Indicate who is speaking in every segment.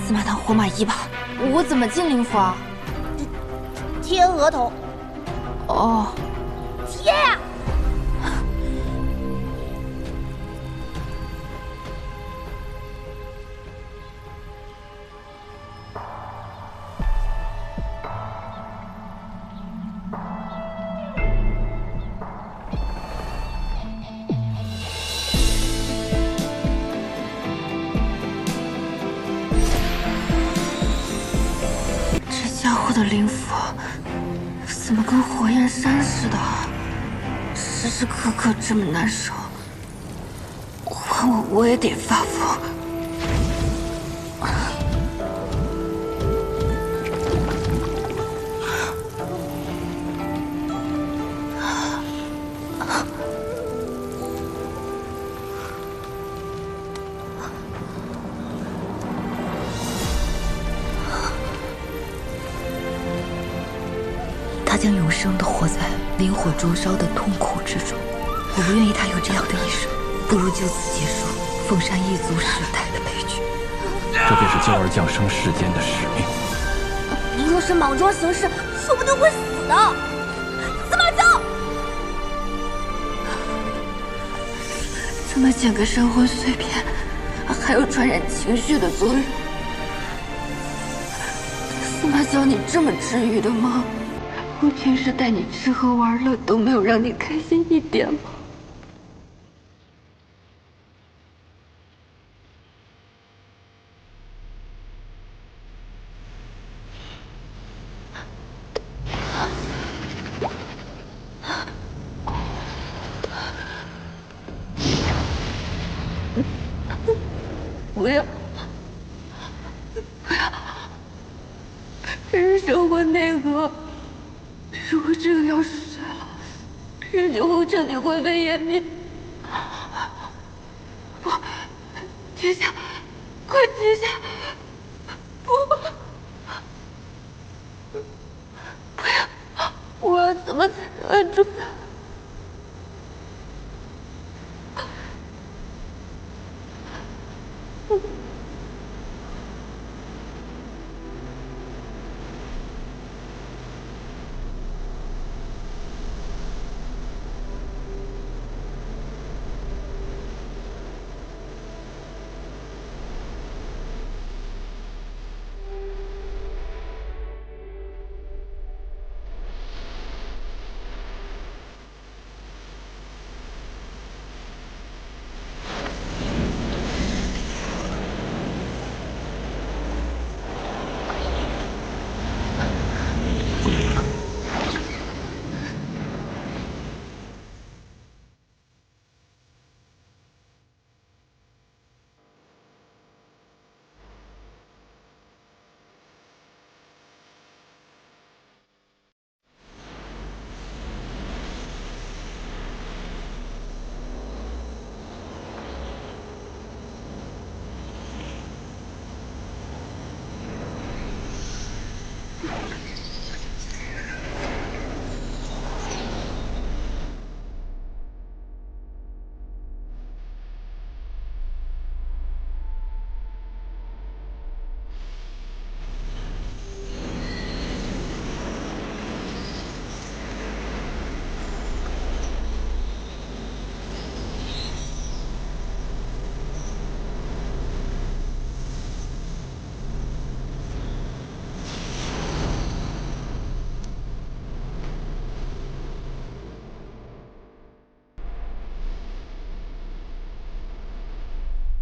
Speaker 1: 司马堂活马医吧。我怎么进灵府啊？
Speaker 2: 贴额头。
Speaker 1: 哦，
Speaker 2: 贴呀！
Speaker 1: 这家伙的灵符怎么跟火焰山似的，时时刻刻这么难受，换我也得发疯。
Speaker 3: 他将永生地活在灵火灼烧的痛苦之中。我不愿意他有这样的一生，不如就此结束凤山一族世代的悲剧。
Speaker 4: 这便是娇儿降生世间的使命。
Speaker 2: 你若是莽撞行事，说不定会死的。司马昭，
Speaker 1: 这么简个神魂碎片，还有传染情绪的作用。司马教你这么治愈的吗？我平时带你吃喝玩乐都没有让你开心一点吗？不要，不要！这是神魂内核，如果这个要是碎了，日久后彻底灰飞烟灭。不，停下！快停下！不，不要！我要怎么才能按住他？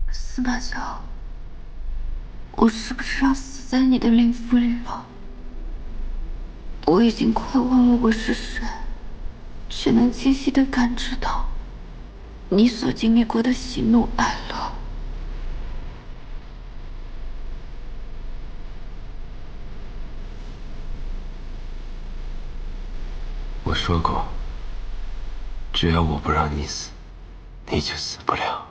Speaker 1: 司马昭，我是不是要死在你的灵符里了？我已经快忘了我是谁，却能清晰地感知到你所经历过的喜怒哀乐。
Speaker 5: 我说过，只要我不让你死，你就死不了。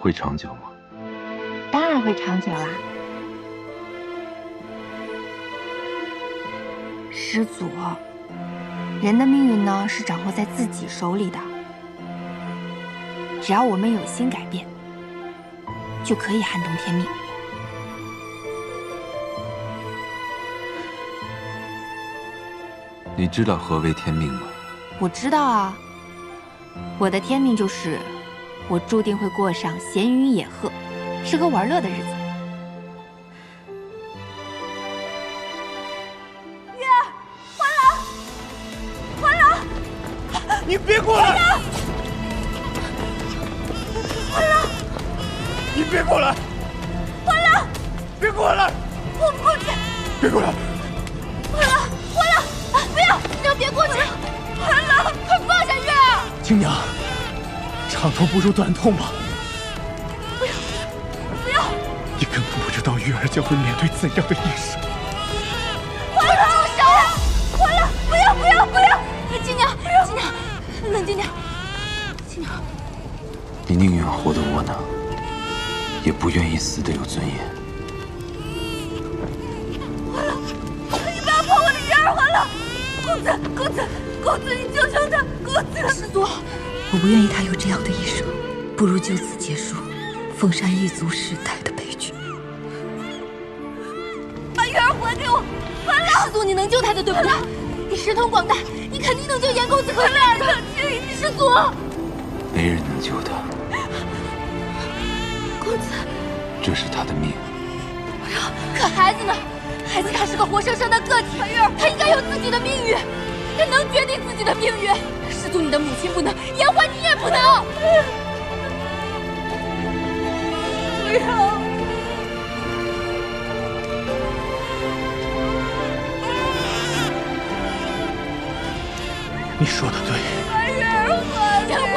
Speaker 5: 会长久吗？
Speaker 1: 当然会长久啦。
Speaker 2: 师祖，人的命运呢是掌握在自己手里的，只要我们有心改变，就可以撼动天命。
Speaker 5: 你知道何为天命吗？
Speaker 2: 我知道啊，我的天命就是我注定会过上闲云野鹤、吃喝玩乐的日子。
Speaker 6: 你别过来！欢乐！你别过来！欢乐！别过来！
Speaker 2: 我不去！
Speaker 6: 别过来！
Speaker 2: 欢乐！不要！你要别过去！欢乐，快放下月儿！
Speaker 6: 青娘，长痛不如短痛吧。
Speaker 2: 不要！
Speaker 6: 你根本不知道玉儿将会面对怎样的一生。
Speaker 2: 欢乐，住手！欢乐，不要！青娘，冷静点。青娘，
Speaker 5: 你宁愿活得窝囊，也不愿意死得有尊严。
Speaker 2: 欢乐，你不要碰我的月儿！欢乐，公子，你救救他！公子，师祖，
Speaker 3: 我不愿意他有这样的一生，不如就此结束凤山一族世代的悲剧。
Speaker 2: 把月儿还给我！欢乐，师祖，你能救他的，对不对？你神通广大，你肯定能救严公子和月儿的。师祖，
Speaker 5: 没人能救他。
Speaker 2: 公子，
Speaker 5: 这是他的命。
Speaker 2: 可孩子呢？孩子他是个活生生的个体，他应该有自己的命运，他能决定自己的命运。师祖，你的母亲不能，严欢你也不能。不要！
Speaker 6: 你说的对。
Speaker 2: 把月儿还给我！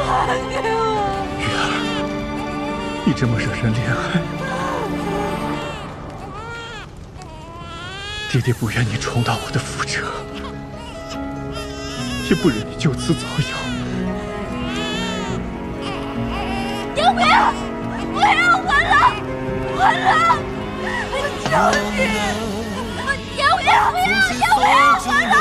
Speaker 2: 还给我！
Speaker 6: 玉儿，你这么惹人怜爱，爹爹不愿你重蹈我的覆辙，也不忍你就此早夭。
Speaker 2: 你不要！不要！欢乐！我求你！不要！欢乐！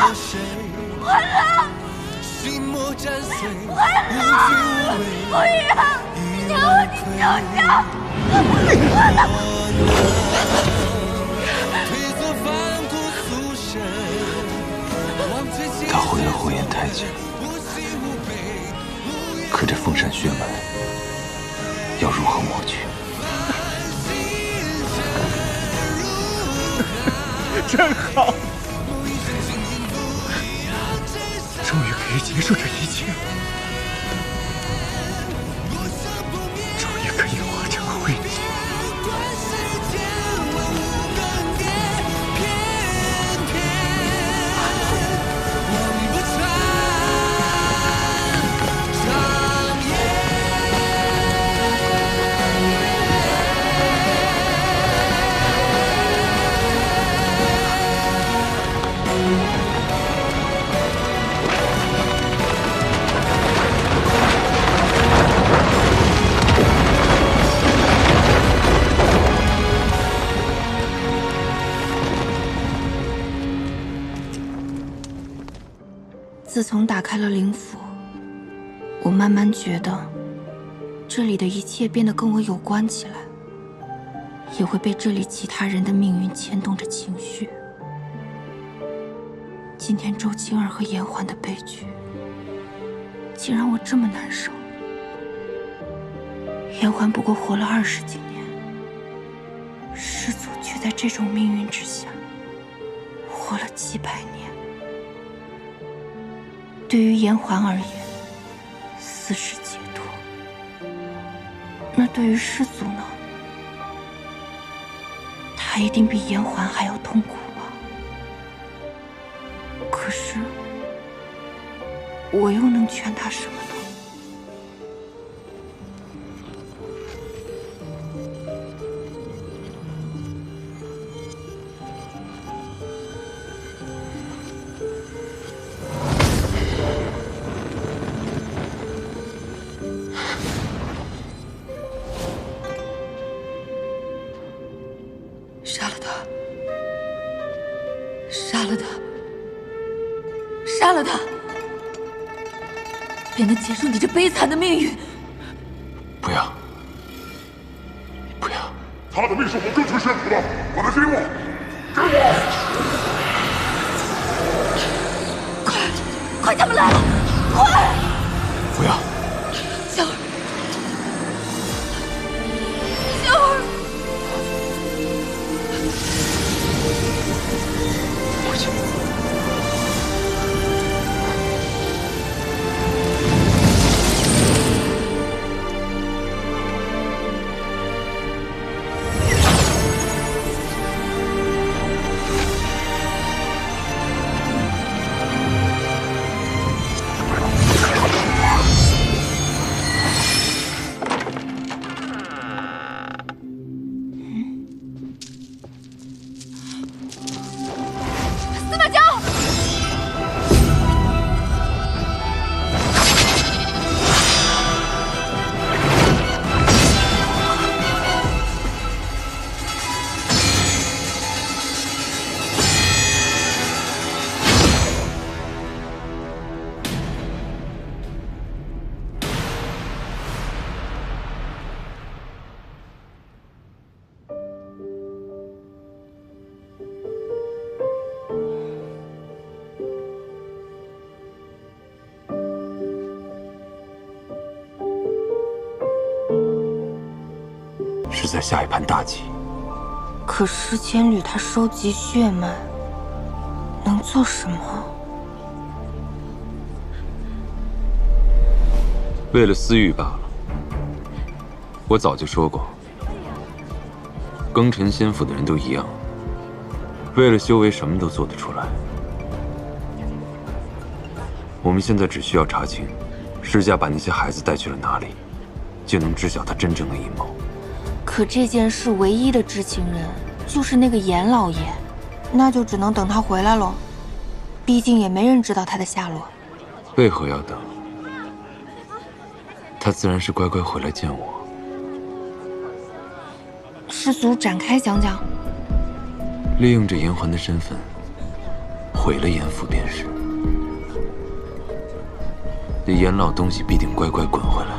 Speaker 2: 不要！你让我救救！
Speaker 5: 他毁了火焰太极，可这凤山血脉要如何抹去？
Speaker 6: 真好，终于可以结束这一切，终于可以化成灰烬。
Speaker 2: 自从打开了灵府，我慢慢觉得，这里的一切变得跟我有关起来，也会被这里其他人的命运牵动着情绪。今天周青儿和严欢的悲剧，竟让我这么难受。严欢不过活了20几年，师祖却在这种命运之下，活了几百年。对于严欢而言，死是解脱。那对于师祖呢？他一定比严欢还要痛苦吧？可是，我又能劝他什么呢？
Speaker 3: 了他，便能结束你这悲惨的命运。
Speaker 5: 不要，不要！
Speaker 7: 他的秘术我跟随先祖了，把他给我，给我！
Speaker 3: 快，他们来了，快！
Speaker 5: 不要！
Speaker 3: 小儿，小儿，
Speaker 5: 不行！
Speaker 3: 司马江！
Speaker 5: 是在下一盘大棋。
Speaker 2: 可石千缕他收集血脉，能做什么？
Speaker 5: 为了私欲罢了。我早就说过，庚辰仙府的人都一样，为了修为什么都做得出来。我们现在只需要查清世家把那些孩子带去了哪里，就能知晓他真正的阴谋。
Speaker 2: 可这件事唯一的知情人就是那个严老爷，那就只能等他回来喽。毕竟也没人知道他的下落。
Speaker 5: 为何要等？他自然是乖乖回来见我。
Speaker 2: 师祖展开讲讲。
Speaker 5: 利用着严环的身份，毁了严府便是。这严老东西必定乖乖滚回来。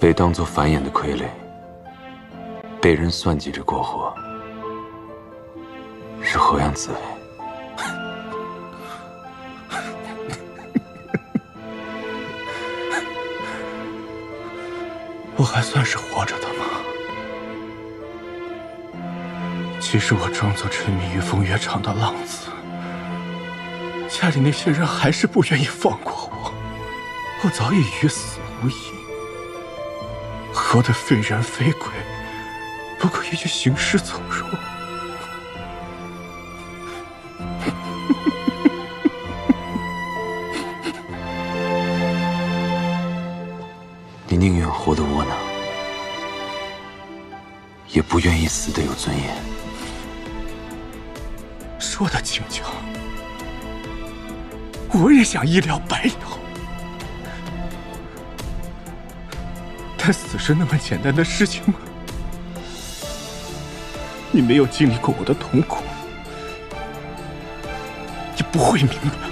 Speaker 5: 被当作繁衍的傀儡，被人算计着过活，是何样滋味？
Speaker 6: 我还算是活着的吗？其实我装作沉迷于风月场的浪子，家里那些人还是不愿意放过我，我早已于死无疑。活得非人非鬼，不过一具行尸走肉。
Speaker 5: 你宁愿活得窝囊，也不愿意死得有尊严。
Speaker 6: 说的轻巧，我也想一了百了。但死是那么简单的事情吗？你没有经历过我的痛苦，你不会明白。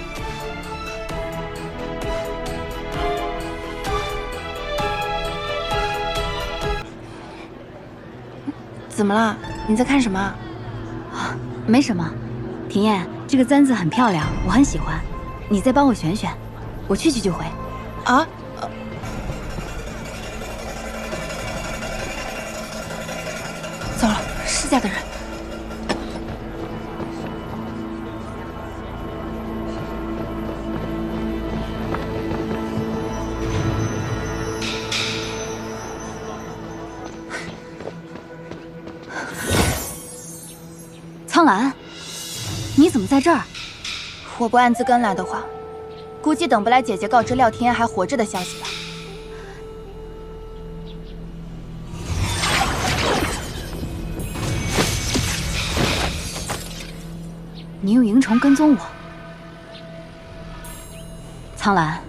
Speaker 2: 怎么了？你在看什么？
Speaker 8: 啊，没什么。庭燕，这个簪子很漂亮，我很喜欢。你再帮我选选，我去就回。
Speaker 2: 啊？糟了，施家的人。
Speaker 8: 苍兰，你怎么在这儿？
Speaker 2: 我不暗自跟来的话，估计等不来姐姐告知廖天还活着的消息吧。
Speaker 8: 你用萤虫跟踪我。苍兰，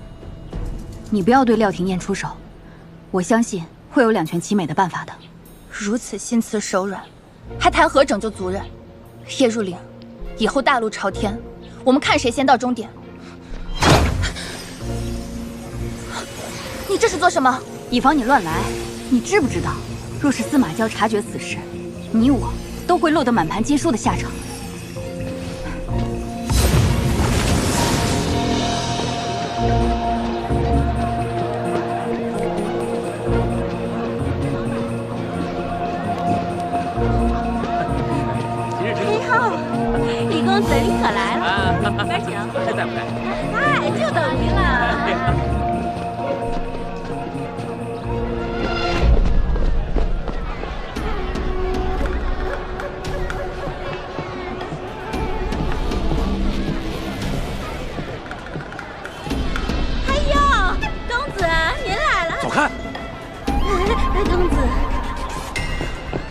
Speaker 8: 你不要对廖廷燕出手，我相信会有两全其美的办法的。
Speaker 2: 如此心慈手软，还谈何拯救族人？叶如灵，以后大路朝天，我们看谁先到终点。你这是做什么？
Speaker 8: 以防你乱来。你知不知道，若是司马娇察觉此事，你我都会落得满盘皆输的下场。
Speaker 9: 李公子，你可来了！边请，
Speaker 4: 在不在？
Speaker 9: 哎，就等您了。哎呦，公子，您来了！
Speaker 4: 走开！
Speaker 9: 公子，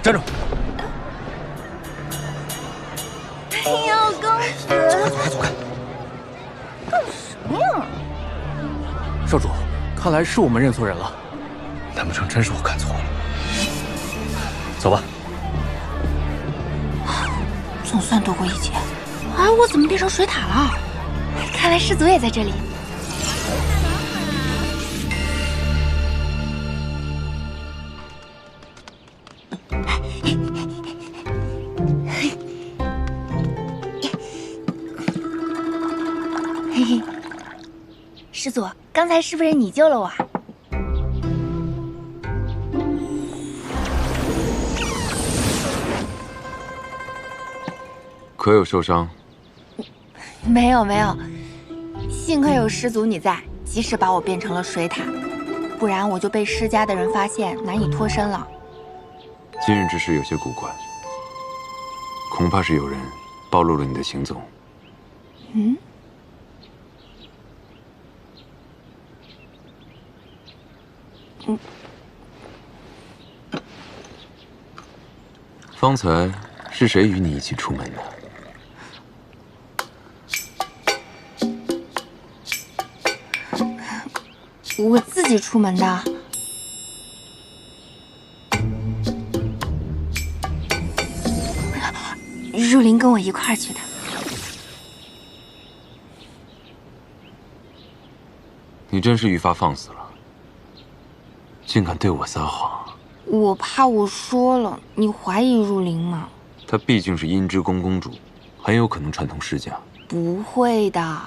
Speaker 4: 站住！
Speaker 2: 哎呦，公子，
Speaker 4: 走开！
Speaker 2: 干什么呀？
Speaker 6: 少主，看来是我们认错人了。难不成真是我看错了？走吧。
Speaker 2: 总算躲过一劫。啊，我怎么变成水獭了？看来师祖也在这里。嘿嘿，师祖，刚才是不是你救了我？
Speaker 5: 可有受伤？
Speaker 2: 没有没有，幸亏有师祖你在，及时把我变成了水獭，不然我就被施家的人发现，难以脱身了。
Speaker 5: 今日之事有些古怪，恐怕是有人暴露了你的行踪。
Speaker 2: 嗯。
Speaker 5: 方才是谁与你一起出门的？
Speaker 2: 我自己出门的。若琳跟我一块儿去的。
Speaker 5: 你真是愈发放肆了，竟敢对我撒谎！
Speaker 2: 我怕我说了你怀疑若琳嘛。
Speaker 5: 她毕竟是阴之宫公主，很有可能串通施家。
Speaker 2: 不会的，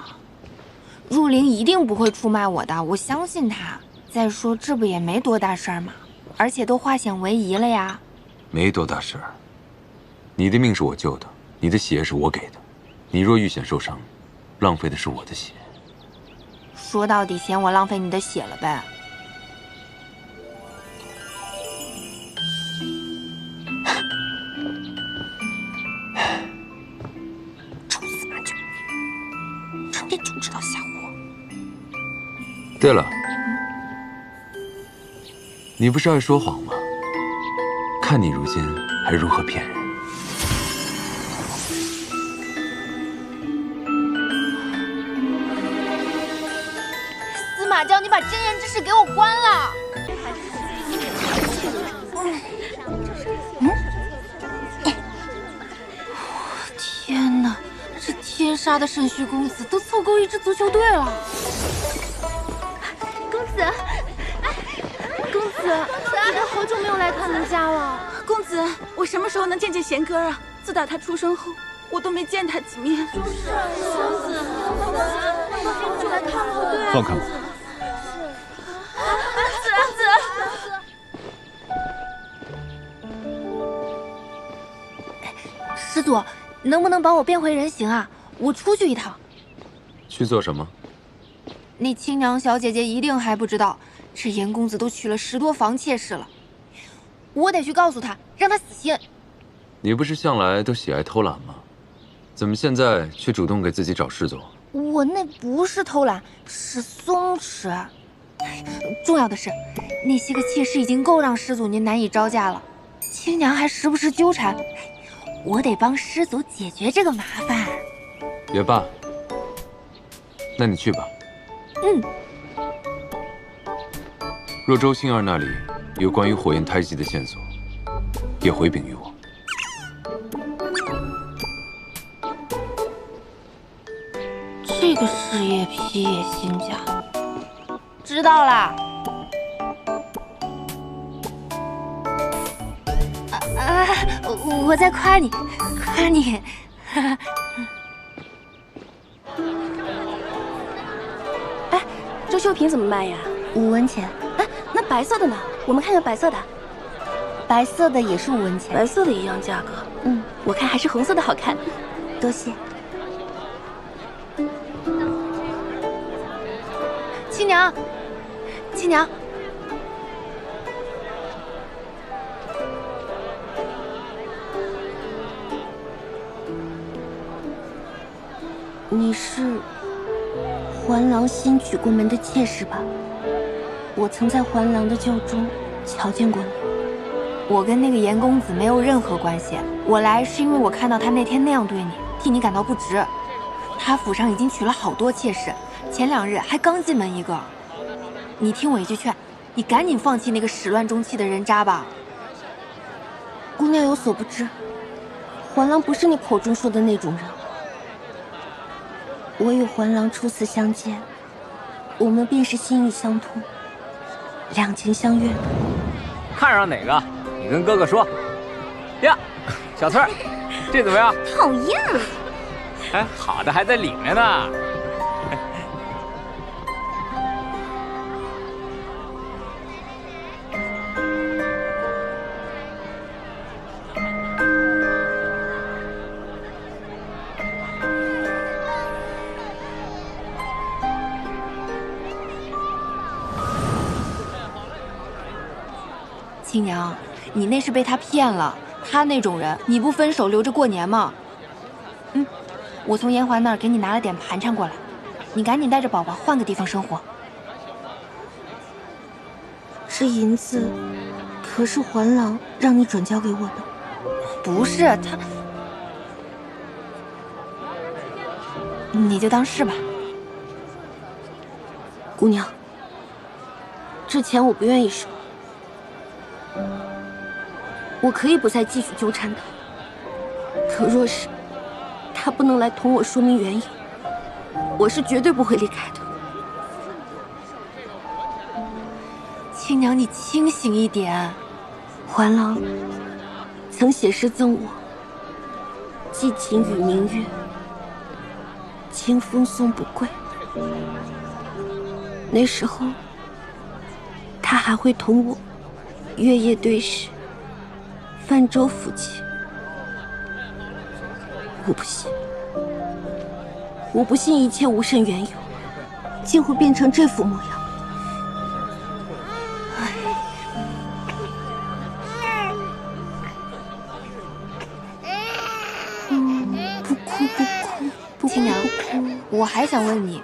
Speaker 2: 若琳一定不会出卖我的，我相信她。再说这不也没多大事儿嘛，而且都化险为夷了呀。
Speaker 5: 没多大事儿。你的命是我救的，你的血是我给的。你若遇险受伤，浪费的是我的血。
Speaker 2: 说到底，嫌我浪费你的血了呗？臭司马囧，成天就知道吓唬我。
Speaker 5: 对了，你不是爱说谎吗？看你如今还如何骗人。
Speaker 2: 司马娇，你把真言之士给我关了！天哪，这天杀的肾虚公子都凑够一支足球队了。
Speaker 9: 公子，公子，我好久没有来他们家了。
Speaker 10: 公子，我什么时候能见见贤哥啊？自打他出生后，我都没见他几面。
Speaker 9: 公子，就来看我对。
Speaker 4: 放开我！
Speaker 2: 师祖，能不能帮我变回人形啊？我出去一趟。
Speaker 5: 去做什么？
Speaker 2: 那青娘小姐姐一定还不知道，这严公子都娶了10多房妾室了。我得去告诉他，让他死心。
Speaker 5: 你不是向来都喜爱偷懒吗？怎么现在却主动给自己找事做？
Speaker 2: 我那不是偷懒，是松弛。重要的是，那些个妾室已经够让师祖您难以招架了，青娘还时不时纠缠，我得帮师祖解决这个麻烦。
Speaker 5: 也罢，那你去吧。
Speaker 9: 嗯。
Speaker 5: 若周星儿那里有关于火焰胎记的线索，也回禀于我。
Speaker 2: 这个事业批也心假，知道啦。
Speaker 8: 我在夸你，夸你。
Speaker 9: 哎，这绣品怎么卖呀
Speaker 8: 5文钱。
Speaker 9: 哎，那白色的呢？我们看看白色的。
Speaker 8: 白色的也是5文钱。
Speaker 9: 白色的一样价格。嗯，我看还是红色的好看。
Speaker 8: 多谢。
Speaker 2: 亲娘，亲娘。
Speaker 8: 你是环廊新娶过门的妾室吧？我曾在环廊的轿中瞧见过你。
Speaker 2: 我跟那个严公子没有任何关系，我来是因为我看到他那天那样对你，替你感到不值。他府上已经娶了好多妾室，前2日还刚进门一个。你听我一句劝，你赶紧放弃那个始乱终弃的人渣吧。
Speaker 8: 姑娘有所不知，环廊不是你口中说的那种人。我与环廊初次相见，我们便是心意相通，两情相悦。
Speaker 4: 看上哪个，你跟哥哥说。呀，小翠儿，这怎么样？
Speaker 8: 讨厌！
Speaker 4: 哎，好的还在里面呢。
Speaker 2: 亲娘，你那是被他骗了。他那种人，你不分手留着过年吗？我从严环那儿给你拿了点盘缠过来，你赶紧带着宝宝换个地方生活。
Speaker 8: 这银子可是环廊让你转交给我的？
Speaker 2: 不是他，你就当是吧。
Speaker 8: 姑娘，这钱我不愿意收。我可以不再继续纠缠他，可若是他不能来同我说明缘由，我是绝对不会离开的。
Speaker 2: 亲娘，你清醒一点。
Speaker 8: 环廊曾写诗赠我：寄情与明月，清风送不归。那时候，他还会同我月夜对视，泛舟抚琴。我不信，我不信一切无甚缘由，竟会变成这副模样。不哭不哭不哭！
Speaker 2: 亲娘，我还想问你，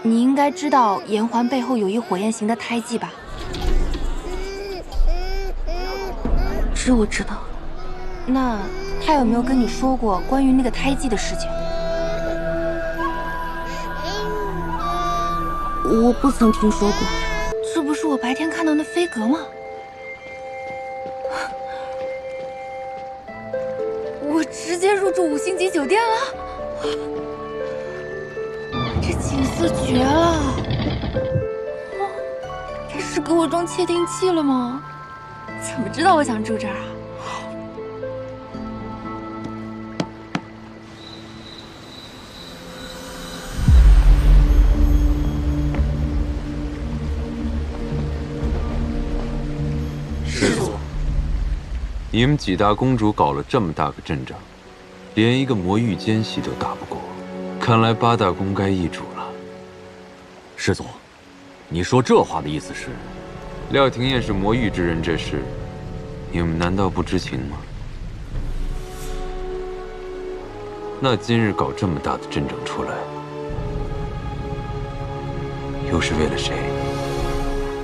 Speaker 2: 你应该知道严环背后有一火焰型的胎记吧？
Speaker 8: 这我知道。
Speaker 2: 那他有没有跟你说过关于那个胎记的事情？
Speaker 8: 我不曾听说过。
Speaker 2: 这不是我白天看到那飞阁吗？我直接入住5星级酒店了，这景色绝了！这是给我装窃听器了吗？怎么知道我想住这儿啊？
Speaker 5: 师祖，你们几大公主搞了这么大个阵仗，连一个魔域奸细都打不过，看来8大宫该易主了。
Speaker 4: 师祖，你说这话的意思是？
Speaker 5: 廖廷彦是魔域之人，这事你们难道不知情吗？那今日搞这么大的阵仗出来，又是为了谁？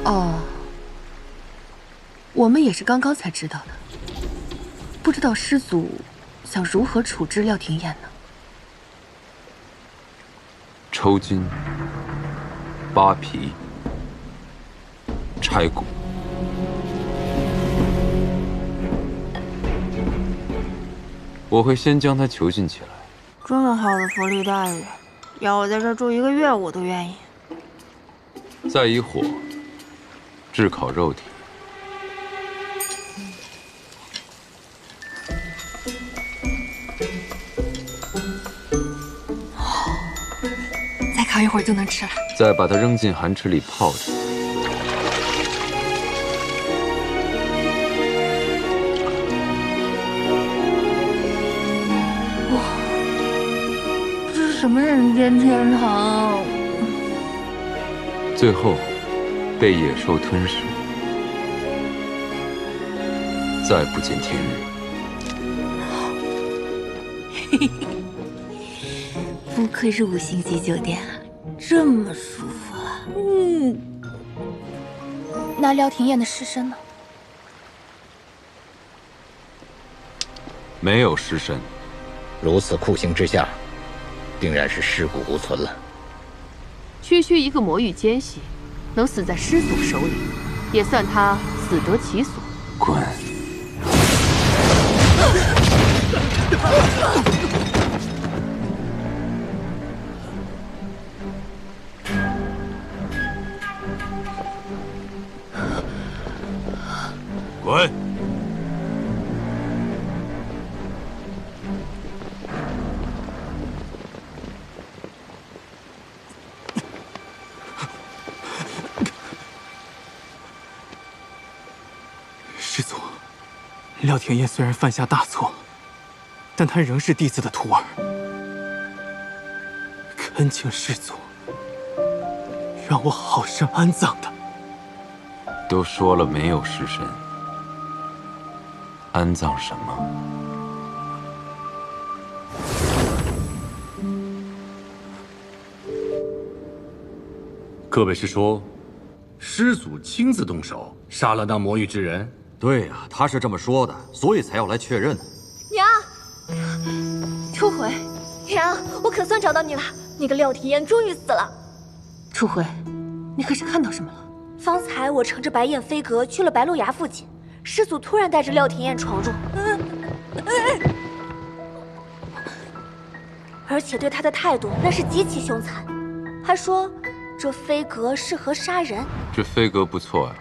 Speaker 3: 哦，我们也是刚刚才知道的，不知道师祖想如何处置廖廷彦呢？
Speaker 5: 抽筋、扒皮、拆骨。我会先将他囚禁起来。
Speaker 2: 这么好的福利待遇，要我在这儿住1个月，我都愿意。
Speaker 5: 再以火炙烤肉体。
Speaker 2: 再烤一会儿就能吃了。
Speaker 5: 再把它扔进寒池里泡着。
Speaker 2: 哇，这是什么人间天堂？
Speaker 5: 最后被野兽吞噬，再不见天日。
Speaker 3: 不愧是5星级酒店啊，这么舒服啊！
Speaker 9: 那廖廷燕的尸身呢？
Speaker 5: 没有尸身。
Speaker 11: 如此酷刑之下，定然是尸骨无存了。
Speaker 12: 区区一个魔域奸细，能死在师祖手里，也算他死得其所。
Speaker 5: 滚！
Speaker 6: 滚！师祖，廖廷燕虽然犯下大错，但她仍是弟子的徒儿。恳请师祖让我好生安葬她。
Speaker 5: 都说了没有尸身，安葬什么？
Speaker 13: 各位是说，师祖亲自动手杀了那魔域之人？
Speaker 14: 对呀，他是这么说的，所以才要来确认。
Speaker 9: 娘，初回，娘，我可算找到你了，那个廖廷燕终于死了。
Speaker 12: 初回，你可是看到什么了？
Speaker 9: 方才我乘着白燕飞阁去了白鹿崖附近，师祖突然带着廖廷燕闯入，而且对他的态度那是极其凶残，还说这飞阁适合杀人。
Speaker 5: 这飞阁不错呀，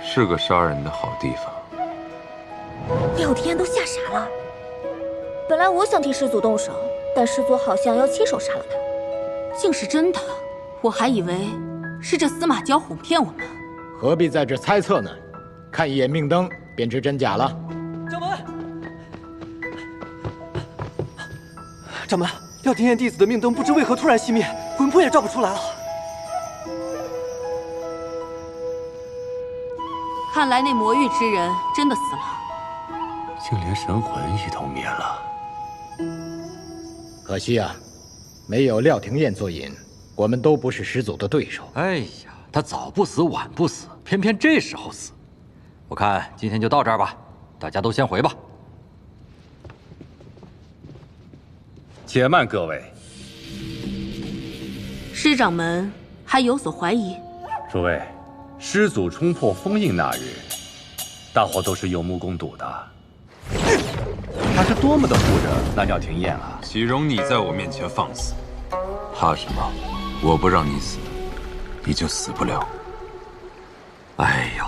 Speaker 5: 是个杀人的好地方。
Speaker 9: 廖廷燕都吓傻了。本来我想替师祖动手，但师祖好像要亲手杀了他。
Speaker 2: 竟是真的，我还以为是这司马娇哄骗我们。
Speaker 11: 何必在这猜测呢？看一眼命灯便知真假了。
Speaker 6: 掌门，掌门，廖廷燕弟子的命灯不知为何突然熄灭，魂魄也照不出来了。
Speaker 2: 看来那魔域之人真的死了，
Speaker 13: 竟连神魂一同灭了。
Speaker 11: 可惜啊，没有廖廷燕作引，我们都不是师祖的对手。
Speaker 14: 哎呀，他早不死晚不死，偏偏这时候死。我看今天就到这儿吧，大家都先回吧。
Speaker 13: 且慢，各位，
Speaker 2: 师掌门还有所怀疑？
Speaker 13: 诸位，师祖冲破封印那日，大伙都是有目共睹的。他是多么的护着那廖廷燕啊！
Speaker 5: 岂容你在我面前放肆？怕什么？我不让你死，你就死不了。
Speaker 14: 哎呦，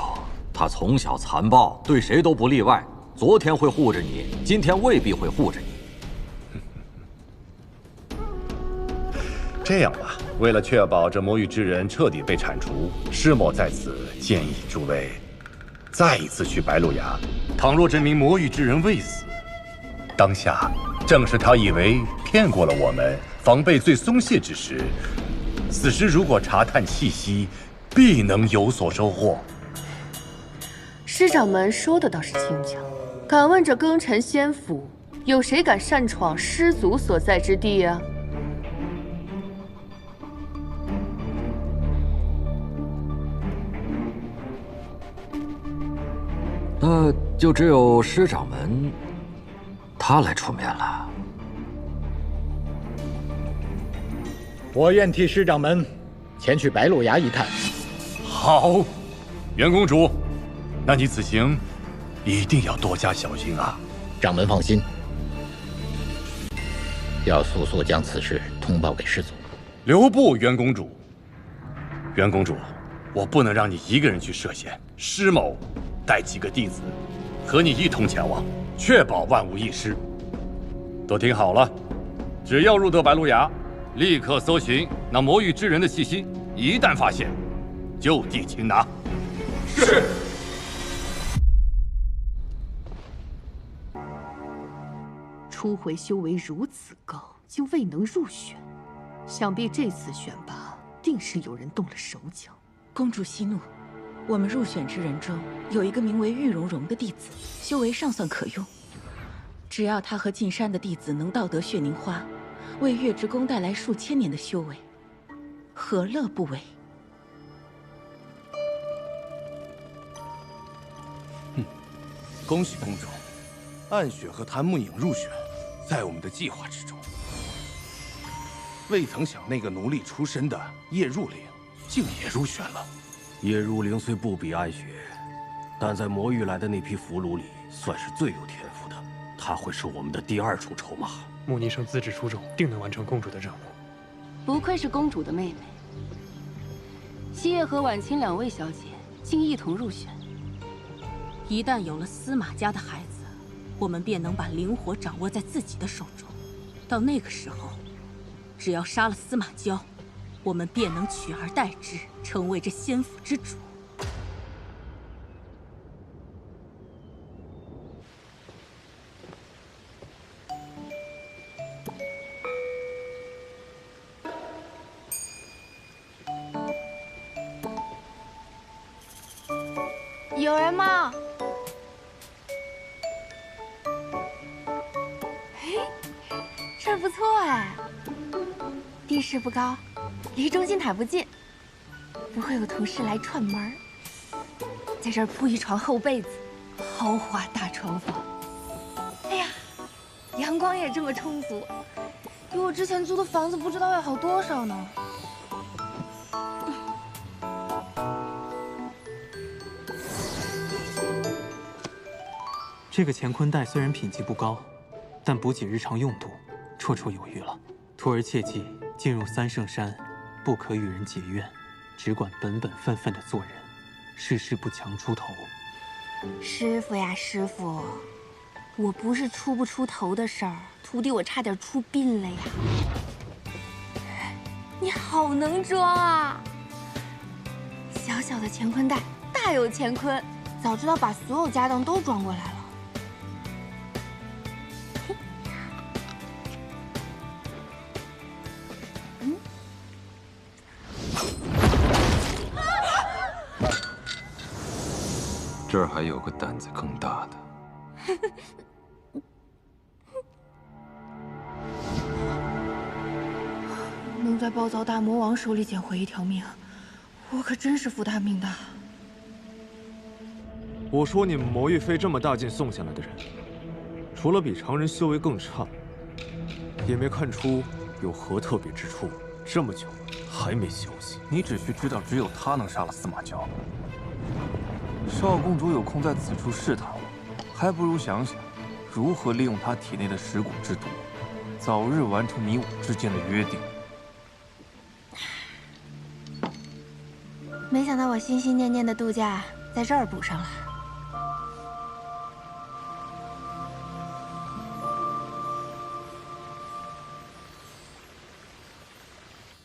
Speaker 14: 他从小残暴，对谁都不例外。昨天会护着你，今天未必会护着你。
Speaker 13: 这样吧，为了确保这魔域之人彻底被铲除，师某在此建议诸位再一次去白鹿崖。倘若这名魔域之人未死，当下正是他以为骗过了我们，防备最松懈之时。此时如果查探气息，必能有所收获。
Speaker 12: 师掌门说的倒是轻巧。敢问这庚辰仙府，有谁敢擅闯师祖所在之地呀？
Speaker 14: 那就只有师掌门他来出面了。
Speaker 11: 我愿替师长们前去白鹿崖一探。
Speaker 13: 好，袁公主，那你此行一定要多加小心啊！
Speaker 11: 掌门放心，要速速将此事通报给师祖。
Speaker 13: 留步，袁公主。袁公主，我不能让你一个人去涉险，师某带几个弟子和你一同前往，确保万无一失。都听好了，只要入得白鹿崖，立刻搜寻那魔域之人的气息，一旦发现，就地擒拿。是。
Speaker 12: 初回修为如此高，竟未能入选，想必这次选拔定是有人动了手脚。
Speaker 10: 公主息怒，我们入选之人中有一个名为玉蓉蓉的弟子，修为尚算可用。只要他和进山的弟子能盗得血凝花，为月之宫带来数千年的修为，何乐不为？
Speaker 15: 恭喜公主，暗雪和谭木影入选，在我们的计划之中。未曾想那个奴隶出身的叶入灵，竟也入选了。
Speaker 14: 叶如灵虽不比暗雪，但在魔域来的那批俘虏里，算是最有天赋的。他会是我们的第2处筹码。
Speaker 16: 穆尼生资质出众，定能完成公主的任务。
Speaker 12: 不愧是公主的妹妹。西叶和婉清2位小姐竟一同入选。
Speaker 2: 一旦有了司马家的孩子，我们便能把灵火掌握在自己的手中。到那个时候，只要杀了司马娇，我们便能取而代之，成为这仙府之主。
Speaker 9: 有人吗？嘿，这儿不错哎，地势不高，离中心塔不近，不会有同事来串门。在这儿铺一床厚被子，豪华大床房。哎呀，阳光也这么充足，比我之前租的房子不知道要好多少呢。
Speaker 16: 这个乾坤袋虽然品级不高，但补给日常用途，绰绰有余了。徒儿切记，进入三圣山，不可与人结怨，只管本本分分的做人，事事不强出头。
Speaker 9: 师傅呀，师傅，我不是出不出头的事儿，徒弟我差点出殡了呀。你好能装啊！小小的乾坤袋，大有乾坤，早知道把所有家当都装过来了。
Speaker 5: 这儿还有个胆子更大的。
Speaker 12: 能在暴躁大魔王手里捡回一条命，我可真是福大命大。
Speaker 17: 我说你们魔域费这么大劲送下来的人，除了比常人修为更差，也没看出有何特别之处。这么久还没消息，
Speaker 15: 你只需知道，只有他能杀了司马娇。少公主有空在此处试探我，还不如想想如何利用她体内的蚀骨之毒，早日完成你我之间的约定。
Speaker 9: 没想到我心心念念的度假在这儿补上了。